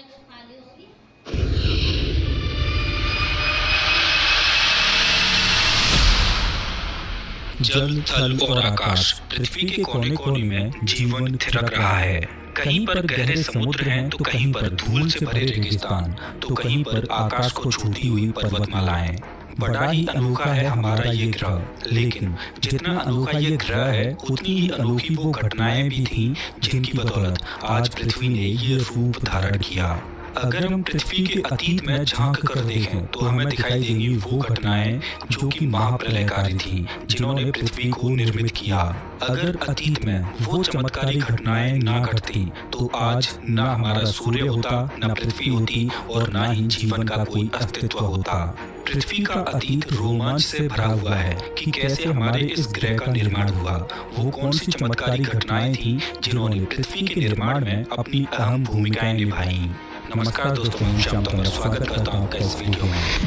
वो खाली होगी। जल, थल और आकाश, पृथ्वी के कोने-कोने में जीवन थिरक रहा है। कहीं पर गहरे समुद्र हैं, तो कहीं पर धूल से भरे रेगिस्तान, तो कहीं पर आकाश को छूती हुई पर्वतमालाएं। बड़ा ही अनोखा है हमारा ये ग्रह, लेकिन जितना अनोखा ये ग्रह है, उतनी ही अनोखी वो घटनाएं भी थीं, जिनकी बदौलत आज पृथ्वी ने ये रूप धारण किया। अगर हम पृथ्वी के अतीत में झांक कर देखें, तो हमें दिखाई देंगी वो घटनाएं जो कि महाप्रलयकारी थीं, जिन्होंने पृथ्वी को निर्मित किया। अगर अतीत में वो चमत्कारी घटनाएं ना घटती, तो आज ना हमारा सूर्य होता, ना पृथ्वी होती और ना ही जीवन का कोई अस्तित्व होता। पृथ्वी का अतीत रोमांच से भरा हुआ है कि कैसे हमारे इस ग्रह का निर्माण हुआ। वो कौन सी चमत्कारी घटनाएं थीं जिन्होंने पृथ्वी के निर्माण में अपनी अहम भूमिकाएं निभाई। नमस्कार दोस्तों, मैं श्याम तुम्हारा स्वागत करता हूं इस वीडियो में।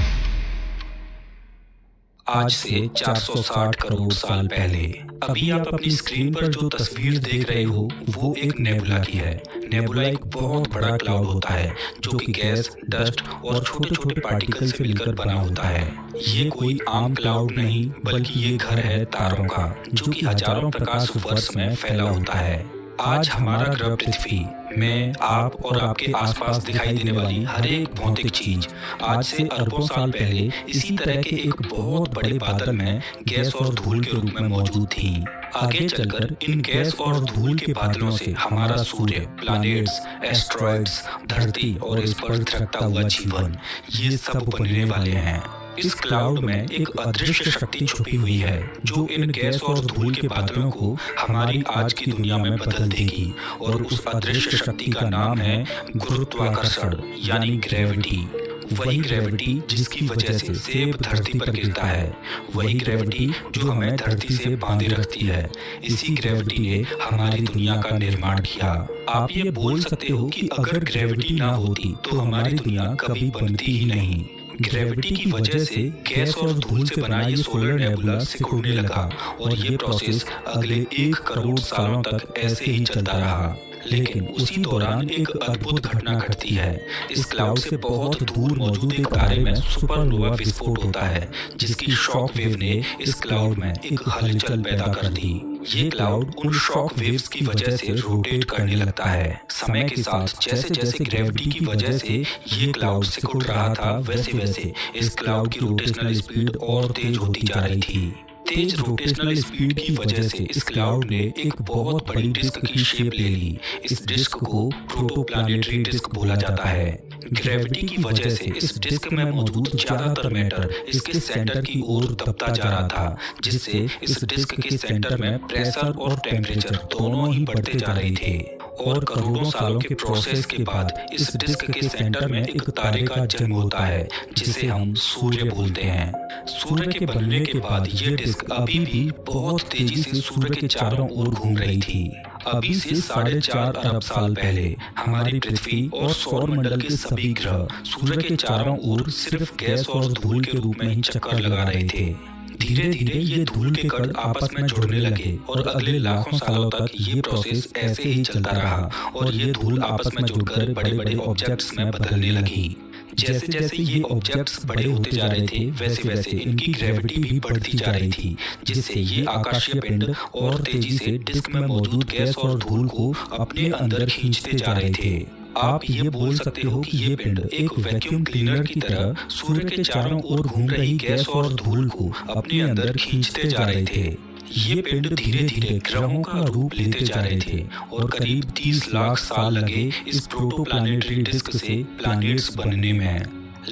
आज से 460 करोड़ साल पहले, अभी आप अपनी स्क्रीन पर जो तस्वीर देख रहे हो, वो एक नेबुला की है। नेबुला एक बहुत बड़ा क्लाउड होता है जो कि गैस, डस्ट और छोटे-छोटे पार्टिकल से मिलकर बना होता है। ये कोई आम क्लाउड नहीं, बल्कि ये घर है तारों का, जो कि हजारों प्रकाश वर्ष में फैला होता है। आज हमारा ग्रह पृथ्वी में आप और आपके आसपास दिखाई देने वाली हर एक भौतिक चीज आज से अरबों साल पहले इसी तरह के एक बहुत बड़े बादल में गैस और धूल के रूप में मौजूद थी। आगे चलकर इन गैस और धूल के बादलों से हमारा सूर्य, प्लैनेट्स, एस्ट्रॉइड्स, धरती और इस पर थिरकता हुआ जीवन, ये सब बनने वाले हैं। इस क्लाउड में एक अदृश्य शक्ति छुपी हुई है जो इन गैस और धूल के बादलों को हमारी आज की दुनिया में बदल देगी, और उस अदृश्य शक्ति का नाम है गुरुत्वाकर्षण, यानी ग्रेविटी। वही ग्रेविटी जिसकी वजह से सेब धरती पर गिरता है, वही ग्रेविटी जो हमें धरती से बांधे रखती है। इसी ग्रेविटी ने हमारी दुनिया का निर्माण किया। आप ये बोल सकते हो कि अगर ग्रेविटी ना होती तो हमारी दुनिया कभी बनती ही नहीं। ग्रेविटी की वजह से गैस और धूल से बना ये सोलर नेबुला सिकुड़ने लगा, और ये प्रोसेस अगले 1 करोड़ सालों तक ऐसे ही चलता रहा। लेकिन उसी दौरान एक अद्भुत घटना घटती है। इस क्लाउड से बहुत दूर मौजूद एक तारे में सुपरनोवा विस्फोट होता है, जिसकी शॉक वेव ने इस क्लाउड में एक हलचल पैदा कर दी। ये क्लाउड उन शॉक वेव्स की वजह से रोटेट करने लगता है। समय के साथ जैसे जैसे ग्रेविटी की वजह से ये क्लाउड सिकुड़ रहा था, वैसे वैसे इस क्लाउड की रोटेशनल स्पीड और तेज होती जा रही थी। तेज रोटेशनल स्पीड की वजह से इस क्लाउड ने एक बहुत बड़ी डिस्क की शेप ले ली। इस डिस्क को प्रोटोप्लैनेटरी डिस्क बोला जाता है। ग्रेविटी की वजह से इस डिस्क में मौजूद ज्यादातर मैटर इसके सेंटर की ओर दबता जा रहा था, जिससे इस डिस्क के सेंटर में प्रेशर और टेम्परेचर दोनों ही बढ़ते जा रहे थे। और करोड़ों सालों के प्रोसेस के बाद इस डिस्क के सेंटर में एक तारे का जन्म होता है, जिसे हम सूर्य बोलते हैं। सूर्य के बनने के बाद ये डिस्क अभी भी बहुत तेजी से सूर्य के चारों ओर घूम रही थी। अभी से 4.5 अरब साल पहले हमारी पृथ्वी और सौर मंडल के सभी ग्रह सूर्य के चारों ओर सिर्फ गैस और धूल के रूप में ही चक्कर लगा रहे थे। धीरे धीरे ये धूल के कण आपस में जुड़ने लगे, और अगले लाखों सालों तक ये प्रोसेस ऐसे ही चलता रहा, और ये धूल आपस में जुड़कर बड़े बड़े ऑब्जेक्ट्स में बदलने लगी। जैसे जैसे ये ऑब्जेक्ट्स बड़े होते जा रहे थे, वैसे वैसे इनकी ग्रेविटी भी बढ़ती जा रही थी, जिससे ये आकाशीय पिंड और तेजी से डिस्क में मौजूद गैस और धूल को अपने अंदर खींचते जा रहे थे। आप ये बोल सकते हो कि ये पिंड एक वैक्यूम क्लीनर की तरह सूर्य के चारों ओर घूम रही गैस और धूल को अपने अंदर खींचते जा रहे थे। ये पिंड धीरे धीरे ग्रहों का रूप लेते जा रहे थे, और करीब 30 लाख साल लगे इस प्रोटोप्लैनेटरी डिस्क से प्लैनेट्स बनने में।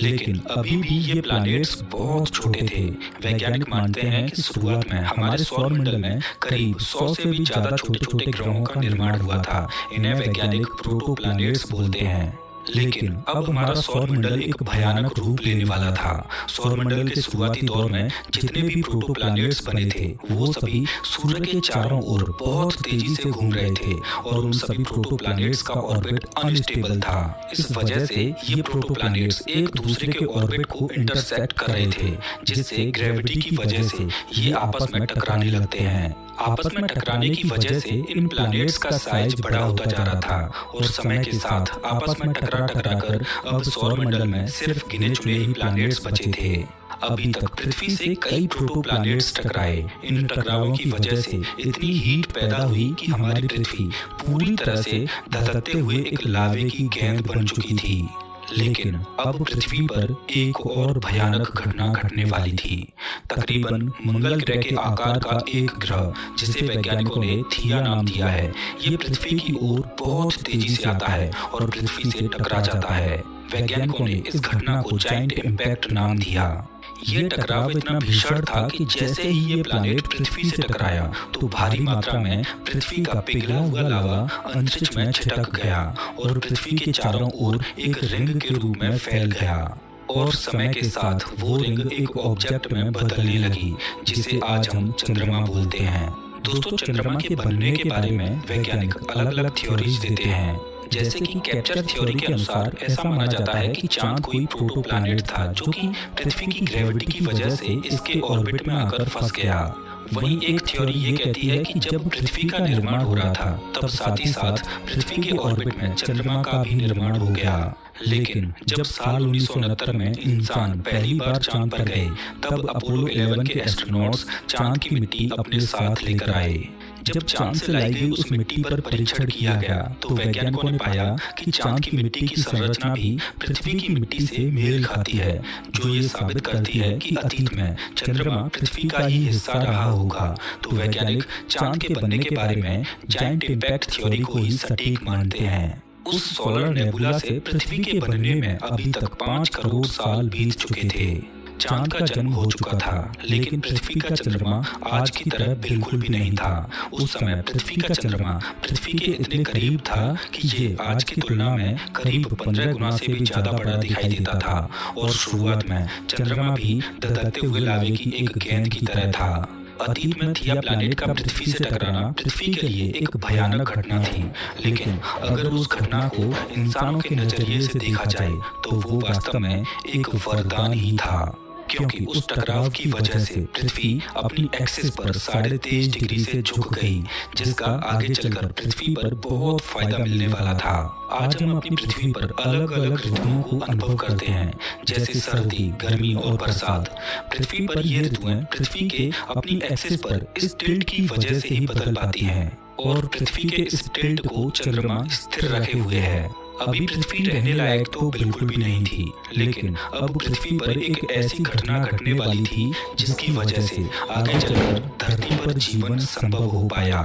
लेकिन अभी भी ये प्लैनेट्स बहुत छोटे थे। वैज्ञानिक मानते हैं कि शुरुआत में हमारे सौर मंडल में करीब 100 से भी ज्यादा छोटे छोटे ग्रहों का निर्माण हुआ था। इन्हें वैज्ञानिक प्रोटोप्लैनेट्स बोलते हैं। लेकिन अब हमारा सौर मंडल एक भयानक रूप लेने वाला था। सौर मंडल के शुरुआती दौर में जितने भी प्रोटोप्लैनेट्स बने थे, वो सभी सूर्य के चारों ओर बहुत तेजी से घूम रहे थे, और उन सभी प्रोटोप्लैनेट्स का ऑर्बिट अनस्टेबल था। इस वजह से ये प्रोटोप्लैनेट्स एक दूसरे के ऑर्बिट को इंटरसेक्ट कर रहे थे, जिससे ग्रेविटी की वजह से ये आपस में टकराने लगते हैं। आपस में टकराने की वजह से इन प्लैनेट्स का साइज बड़ा होता जा रहा था और समय के साथ आपस में टकरा टकरा कर अब सौरमंडल में सिर्फ गिने चुने ही प्लैनेट्स बचे थे। अभी तक पृथ्वी से कई प्रोटोप्लैनेट्स टकराए। इन टकरावों की वजह से इतनी हीट पैदा हुई कि हमारी पृथ्वी पूरी तरह से धधकते हुए एक लावे की गेंद बन चुकी थी। लेकिन अब पृथ्वी पर एक और भयानक घटना घटने वाली थी। तकरीबन मंगल ग्रह के आकार का एक ग्रह, जिसे वैज्ञानिकों ने थिया नाम दिया है, ये पृथ्वी की ओर बहुत तेजी से आता है और पृथ्वी से टकरा जाता है। वैज्ञानिकों ने इस घटना को जायंट इम्पैक्ट नाम दिया। ये टकराव इतना भीषण था कि जैसे ही ये प्लैनेट पृथ्वी से टकराया तो भारी मात्रा में पृथ्वी का पिघला हुआ लावा अंतरिक्ष में छिटक गया और पृथ्वी के चारों ओर एक रिंग के रूप में फैल गया। और समय के साथ वो रिंग एक ऑब्जेक्ट में बदलने लगी, जिसे आज हम चंद्रमा बोलते हैं। दोस्तों, चंद्रमा के बनने के बारे में वैज्ञानिक अलग अलग थ्योरीज देते हैं। जैसे कि कैप्चर थ्योरी के अनुसार ऐसा माना जाता है कि चांद कोई प्रोटोप्लैनेट था जो कि पृथ्वी की ग्रेविटी की वजह से इसके ऑर्बिट में आकर फंस गया। वहीं एक थ्योरी ये कहती है कि जब पृथ्वी का निर्माण हो रहा था तब साथ ही साथ पृथ्वी के ऑर्बिट में चंद्रमा का भी निर्माण हो गया। लेकिन जब साल 1969 में इंसान पहली बार चांद पर गए तब अपोलो 11 के एस्ट्रोनॉट्स चांद की मिट्टी अपने साथ लेकर आए। जब चांद से लाई गई उस मिट्टी पर परीक्षण किया गया तो वैज्ञानिकों ने पाया कि चांद की मिट्टी की संरचना भी पृथ्वी की मिट्टी से मेल खाती है, जो ये साबित करती है कि अतीत में चंद्रमा पृथ्वी का ही हिस्सा रहा होगा। तो वैज्ञानिक चांद के बनने के बारे में जायंट इम्पैक्ट थ्योरी को ही सटीक मानते हैं। उस सोलर नेबुला से पृथ्वी के बनने में अभी तक 5 करोड़ साल बीत चुके थे। चांद का जन्म हो चुका था, लेकिन पृथ्वी का चंद्रमा आज की तरह बिल्कुल भी नहीं था। उस समय पृथ्वी का चंद्रमा पृथ्वी के इतने करीब था कि ये आज की तुलना में करीब 15 गुना से भी ज्यादा बड़ा दिखाई देता था और शुरुआत में चंद्रमा भी धधकते हुए लावे की एक गेंद की तरह था। अतीत में थिया प्लैनेट का पृथ्वी से टकराना पृथ्वी के लिए एक भयानक घटना थी, लेकिन अगर उस घटना को इंसानों के नजरिए से देखा जाए तो वो वास्तव में एक वरदान ही था, क्योंकि उस टकराव की वजह से पृथ्वी अपनी एक्सिस पर 23.5 डिग्री से झुक गई, जिसका आगे चलकर पृथ्वी पर बहुत फायदा मिलने वाला था। आज हम अपनी पृथ्वी पर अलग अलग ऋतुओं को अनुभव करते हैं, जैसे सर्दी, गर्मी और बरसात। पृथ्वी पर ये ऋतुएं पृथ्वी के अपनी एक्सिस पर इस टिल्ट की वजह से ही बदल पाती हैं और पृथ्वी के इस टिल्ट को चंद्रमा स्थिर रखे हुए है। अभी पृथ्वी रहने लायक तो बिल्कुल भी नहीं थी, लेकिन अब पृथ्वी पर एक ऐसी घटना घटने वाली थी जिसकी वजह से आगे चलकर धरती पर जीवन संभव हो पाया।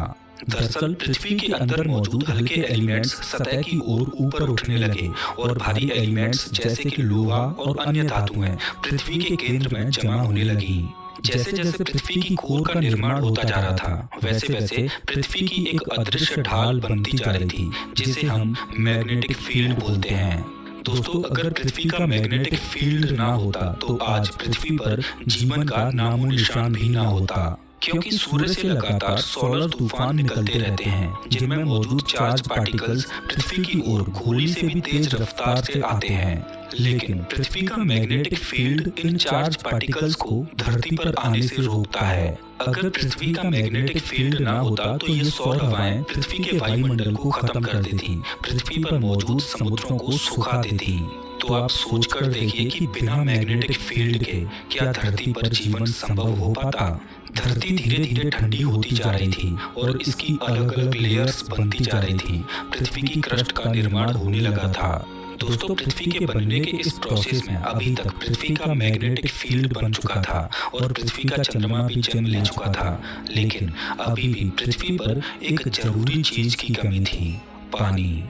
दरअसल पृथ्वी के अंदर मौजूद हल्के एलिमेंट्स सतह की ओर ऊपर उठने लगे और भारी एलिमेंट्स जैसे कि लोहा और अन्य धातुएं पृथ्वी के केंद्र में जमा होने लगी। जैसे जैसे पृथ्वी की कोर का निर्माण होता जा रहा था, वैसे वैसे पृथ्वी की एक अदृश्य ढाल बनती जा रही थी, जिसे हम मैग्नेटिक फील्ड बोलते हैं। दोस्तों, अगर पृथ्वी का मैग्नेटिक फील्ड ना होता तो आज पृथ्वी पर जीवन का नामो निशान भी ना होता, क्योंकि सूर्य से लगातार सोलर तूफान निकलते रहते हैं, जिनमें मौजूद चार्ज पार्टिकल्स पृथ्वी की ओर गोली से भी तेज रफ्तार से आते हैं। लेकिन पृथ्वी का magnetic field in charge particles को धरती पर आने से रोकता है। अगर पृथ्वी का मैग्नेटिक फील्ड ना होता तो ये सौर हवाएं पृथ्वी के वायुमंडल को खत्म कर देती, पृथ्वी पर मौजूद समुद्रों को सुखा देती। तो आप सोचकर देखिए कि बिना मैग्नेटिक फील्ड के क्या धरती पर जीवन संभव हो पाता। धरती धीरे धीरे ठंडी होती जा रही थी और इसकी अलग अलग लेयर्स बनती जा रही थी। पृथ्वी की क्रस्ट का निर्माण होने लगा था। दोस्तों, पृथ्वी के बनने के इस प्रोसेस में अभी तक पृथ्वी का मैग्नेटिक फील्ड बन चुका था और पृथ्वी का चंद्रमा भी जन्म ले चुका था, लेकिन अभी भी पृथ्वी पर एक जरूरी चीज की कमी थी, पानी।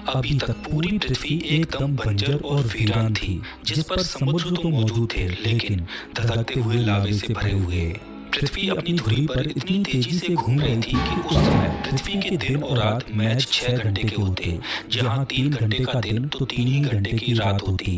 अभी तक पूरी पृथ्वी एकदम बंजर और वीरान थी, जिस पर समुद्र तो मौजूद थे, लेकिन धधकते हुए लावे से भरे हुए। पृथ्वी अपनी धुरी पर इतनी तेजी से घूम रही थी कि उस समय पृथ्वी के दिन और रात महज 6 घंटे के होते। जहां 3 घंटे का दिन तो 3 ही घंटे की रात होती।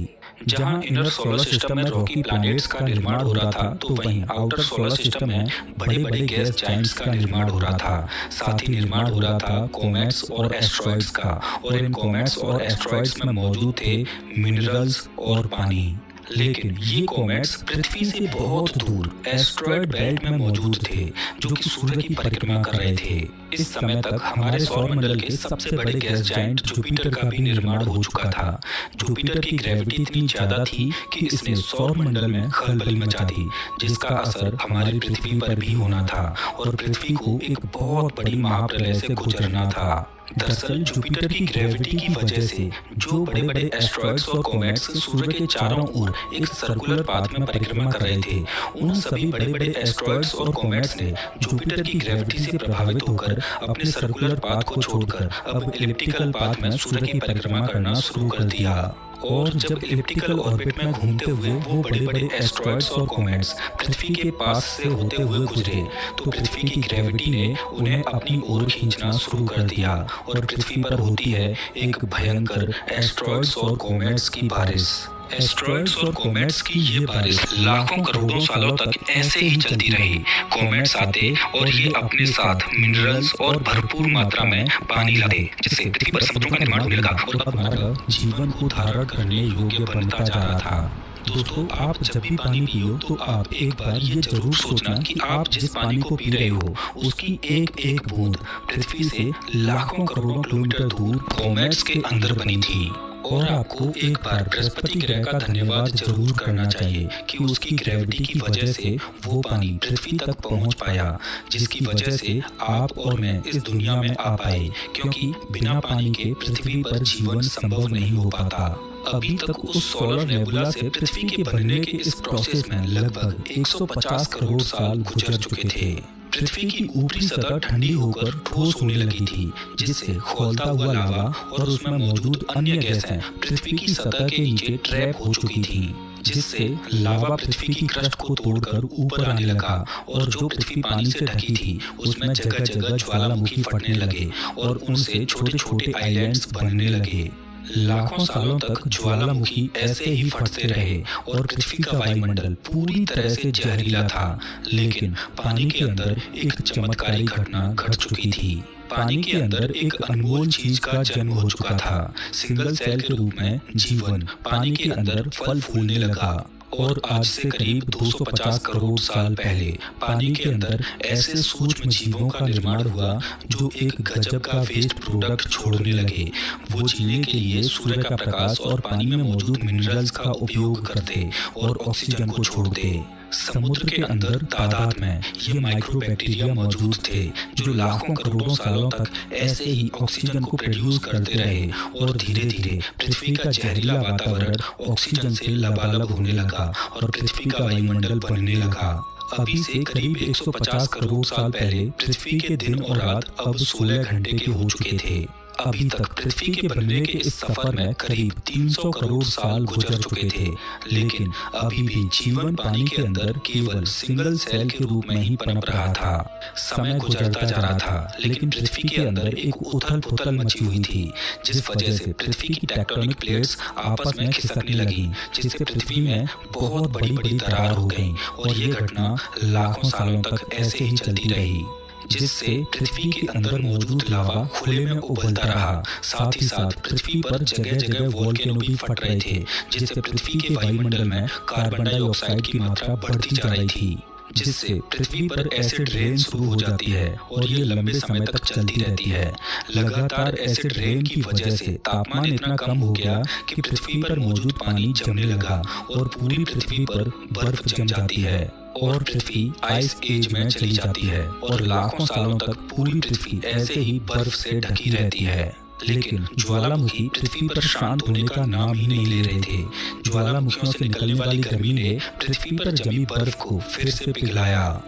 जहां इनर सोलर सिस्टम में रॉकी प्लैनेट्स का निर्माण हो रहा था, तो वहीं आउटर सोलर सिस्टम में बड़े बड़े गैस जायंट्स का निर्माण हो रहा था। साथ ही निर्माण हो रहा था कॉमेट्स और एस्ट्रॉइड्स का, और इन कॉमेट्स और एस्ट्रॉइड्स में मौजूद थे मिनरल्स और पानी। लेकिन ये कॉमेट्स पृथ्वी से बहुत दूर एस्टेरॉयड बेल्ट में मौजूद थे, जो कि सूर्य की परिक्रमा कर रहे थे। इस समय तक हमारे सौरमंडल के सबसे बड़े गैस जायंट जुपिटर का भी निर्माण हो चुका था। जुपिटर की ग्रेविटी इतनी ज्यादा थी कि इसने सौरमंडल में खलबली मचा दी, जिसका असर हमारी पृथ्वी पर भी होना था और पृथ्वी को एक बहुत बड़ी महाप्रलय से गुजरना था। दरअसल जुपिटर की ग्रेविटी की वजह से जो बड़े बड़े एस्टेरॉयड्स और कॉमेट्स सूर्य के चारों ओर एक सर्कुलर पाथ में परिक्रमा कर रहे थे, उन सभी बड़े बड़े एस्टेरॉयड्स और कॉमेट्स ने जुपिटर की ग्रेविटी से प्रभावित होकर अपने सर्कुलर पाथ को छोड़कर अब इलिप्टिकल पाथ में सूर्य की परिक्रमा करना शुरू कर दिया। और जब इलिप्टिकल ऑर्बिट में घूमते हुए वो बड़े बड़े एस्टेरॉयड्स और कॉमेट्स पृथ्वी के पास से होते हुए गुजरे, तो पृथ्वी की ग्रेविटी ने उन्हें अपनी ओर खींचना शुरू कर दिया और पृथ्वी पर होती है एक भयंकर एस्टेरॉयड्स और कॉमेट्स की बारिश। एस्टेरॉयड्स और कॉमेट्स की ये बारिश लाखों करोड़ों सालों तक ऐसे ही चलती रही। कॉमेट्स आते और ये अपने साथ मिनरल्स और भरपूर मात्रा में पानी लाते, जिससे पृथ्वी पर समुद्रों का निर्माण होने लगा और अब हमारा जीवन को धारण करने योग्य बनता जा रहा था। दोस्तों, आप जब भी पानी पियो तो आप एक बार ये जरूर सोचना कि आप जिस पानी को पी रहे हो उसकी एक एक बूंद पृथ्वी से लाखों करोड़ों किलोमीटर दूर कॉमेट्स के अंदर बनी थी। और आपको एक बार बृहस्पति ग्रह का धन्यवाद जरूर करना चाहिए कि उसकी ग्रेविटी की वजह से वो पानी पृथ्वी तक पहुंच पाया, जिसकी वजह से आप और मैं इस दुनिया में आ पाए, क्योंकि बिना पानी के पृथ्वी पर जीवन संभव नहीं हो पाता। अभी तक उस सोलर नेबुला से पृथ्वी के बनने के इस प्रोसेस में लगभग 150 करोड़ साल गुजर चुके थे। पृथ्वी की ऊपरी सतह ठंडी होकर ठोस होने लगी थी, जिससे खौलता हुआ लावा और उसमें मौजूद अन्य गैसें पृथ्वी की सतह के नीचे ट्रैप हो चुकी थीं, जिससे लावा पृथ्वी की क्रस्ट को तोड़कर ऊपर आने लगा और जो पृथ्वी पानी से ढकी थी उसमें जगह जगह ज्वालामुखी फटने लगे और उनसे छोटे छोटे आइलैंड्स बनने लगे। लाखों सालों तक ज्वालामुखी ऐसे ही फटते रहे और पृथ्वी का वायुमंडल पूरी तरह से जहरीला था, लेकिन पानी के अंदर एक चमत्कारी घटना घट चुकी थी। पानी के अंदर एक अनमोल चीज का जन्म हो चुका था। सिंगल सेल के रूप में जीवन पानी के अंदर फल फूलने लगा और आज से करीब 250 करोड़ साल पहले पानी के अंदर ऐसे सूक्ष्म जीवों का निर्माण हुआ जो एक गजब का वेस्ट प्रोडक्ट छोड़ने लगे। वो जीने के लिए सूर्य का प्रकाश और पानी में मौजूद मिनरल्स का उपयोग करते और ऑक्सीजन को छोड़ते। समुद्र के अंदर तादाद में ये माइक्रोबैक्टीरिया मौजूद थे जो लाखों करोड़ों सालों तक ऐसे ही ऑक्सीजन को प्रोड्यूस करते रहे और धीरे धीरे पृथ्वी का जहरीला वातावरण ऑक्सीजन से लबालब होने लगा और पृथ्वी का वायुमंडल बनने लगा। अभी से करीब 150 करोड़ साल पहले पृथ्वी के दिन और रात अब 16 घंटे के हो चुके थे। अभी तक पृथ्वी के बनने के इस सफर में करीब 300 करोड़ साल गुजर चुके थे, लेकिन अभी भी जीवन पानी के अंदर केवल सिंगल सेल के रूप में ही पनप रहा था। समय गुजरता जा रहा था, लेकिन पृथ्वी के अंदर एक उथल पुथल मची हुई थी, जिस वजह से पृथ्वी की टेक्टोनिक प्लेट्स आपस में खिसकने लगी, जिससे पृथ्वी में बहुत बड़ी बड़ी दरार हो गई और ये घटना लाखों सालों तक ऐसे ही चलती रही, जिससे पृथ्वी के अंदर मौजूद लावा खुले में उबलता रहा। साथ ही साथ पृथ्वी पर जगह जगह वोल्केनो भी फट रहे थे, जिससे पृथ्वी के वायुमंडल में कार्बन डाइऑक्साइड की मात्रा बढ़ती जा रही थी, जिससे पृथ्वी पर एसिड रेन शुरू हो जाती है और ये लंबे समय तक चलती रहती है। लगातार एसिड रेन की वजह से तापमान इतना कम हो गया कि पृथ्वी पर मौजूद पानी जमने लगा और पूरी पृथ्वी पर बर्फ जम जाती है और पृथ्वी आइस एज में चली जाती है और लाखों सालों तक पूरी पृथ्वी ऐसे ही बर्फ से ढकी रहती है। लेकिन ज्वालामुखी पृथ्वी पर शांत होने का नाम ही नहीं ले रहे थे। ज्वालामुखियों से निकलने वाली गर्मी ने पृथ्वी पर जमी बर्फ को फिर से पिघलाया।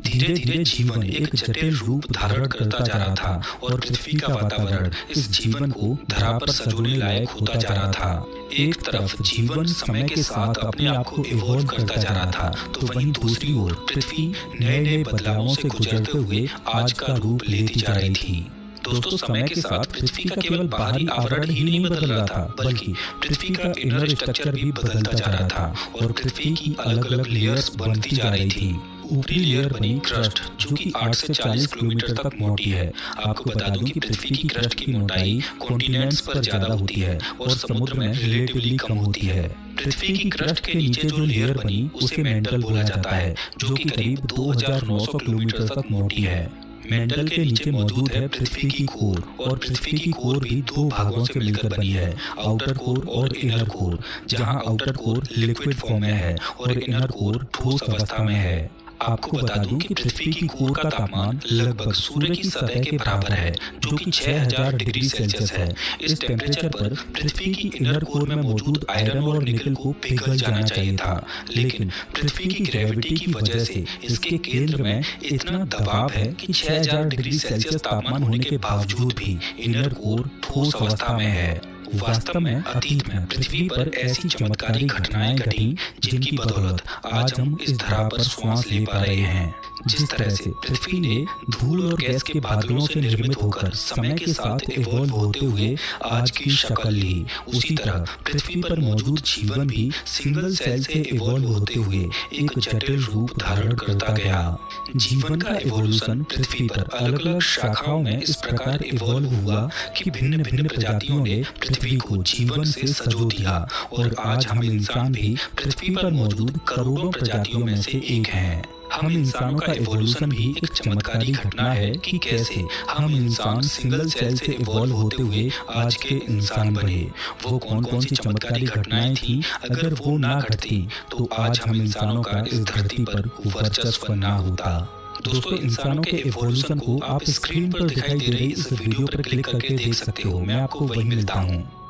धीरे धीरे जीवन एक जटिल रूप धारण करता जा रहा था और पृथ्वी का वातावरण इस जीवन को धरा पर सजोने लायक होता जा रहा था। एक तरफ जीवन समय के साथ अपने आप को इवॉल्व करता जा रहा था, तो वहीं दूसरी ओर पृथ्वी नए नए बदलावों से गुजरते हुए आज का रूप लेती जा रही थी। दोस्तों, समय के साथ पृथ्वी का केवल बाहरी आवरण ही नहीं बदल रहा था, बल्कि पृथ्वी का इनर स्ट्रक्चर भी बदलता जा रहा था और पृथ्वी की अलग अलग लेयर्स बनती जा रही थी। ऊपरी लेयर बनी क्रस्ट, जो कि 8 से 40 किलोमीटर तक मोटी है। आपको बता दूं कि पृथ्वी की क्रस्ट की मोटाई कॉन्टिनेंट्स पर ज्यादा होती है और समुद्र में रिलेटिवली कम होती है। पृथ्वी की क्रस्ट के नीचे जो लेयर बनी उसे मेंटल बोला जाता है, जो कि करीब 2900 किलोमीटर तक मोटी है। मेंटल के नीचे मौजूद है पृथ्वी की कोर, और पृथ्वी की कोर भी दो भागों से मिलकर बनी है, आउटर कोर और इनर कोर, जहां आउटर कोर लिक्विड फॉर्म में है और इनर कोर ठोस अवस्था में है। आपको बता दूं कि पृथ्वी की कोर का तापमान लगभग सूर्य की सतह के बराबर है, जो कि 6000 डिग्री सेल्सियस है। इस टेम्परेचर पर पृथ्वी की इनर कोर में मौजूद आयरन और निकल को पिघल जाना चाहिए था, लेकिन पृथ्वी की ग्रेविटी की वजह से इसके केंद्र में इतना दबाव है कि 6000 डिग्री सेल्सियस तापमान होने के बावजूद भी इनर कोर ठोस अवस्था में है। वास्तव में अतीत में पृथ्वी पर ऐसी चमत्कारी घटनाएं घटी जिनकी बदौलत आज हम इस धरा पर श्वास ले पा रहे हैं। जिस तरह से पृथ्वी ने धूल और गैस के बादलों से निर्मित होकर समय के साथ इवॉल्व होते हुए आज की शक्ल ली, उसी तरह पृथ्वी पर मौजूद जीवन भी सिंगल सेल से इवॉल्व होते हुए एक जटिल रूप धारण करता गया। जीवन का इवोल्यूशन पृथ्वी पर अलग अलग शाखाओं में इस प्रकार इवॉल्व हुआ कि भिन्न भिन्न प्रजातियों ने पृथ्वी को जीवन से सजो दिया, और आज हम इंसान भी पृथ्वी पर मौजूद करोड़ों प्रजातियों में से एक हैं। हम इंसानों का इवोल्यूशन भी एक चमत्कारी घटना है कि कैसे हम इंसान सिंगल सेल से इवॉल्व होते हुए आज के इंसान बने। वो कौन कौन सी चमत्कारी घटनाएं थी, अगर वो ना घटती तो आज हम इंसानों का इस धरती पर वर्चस्व ना होता। दोस्तों, इंसानों के इवोल्यूशन को आप स्क्रीन पर दिखाई दे रही इस वीडियो पर क्लिक करके देख सकते हो। मैं आपको वही मिलता हूँ।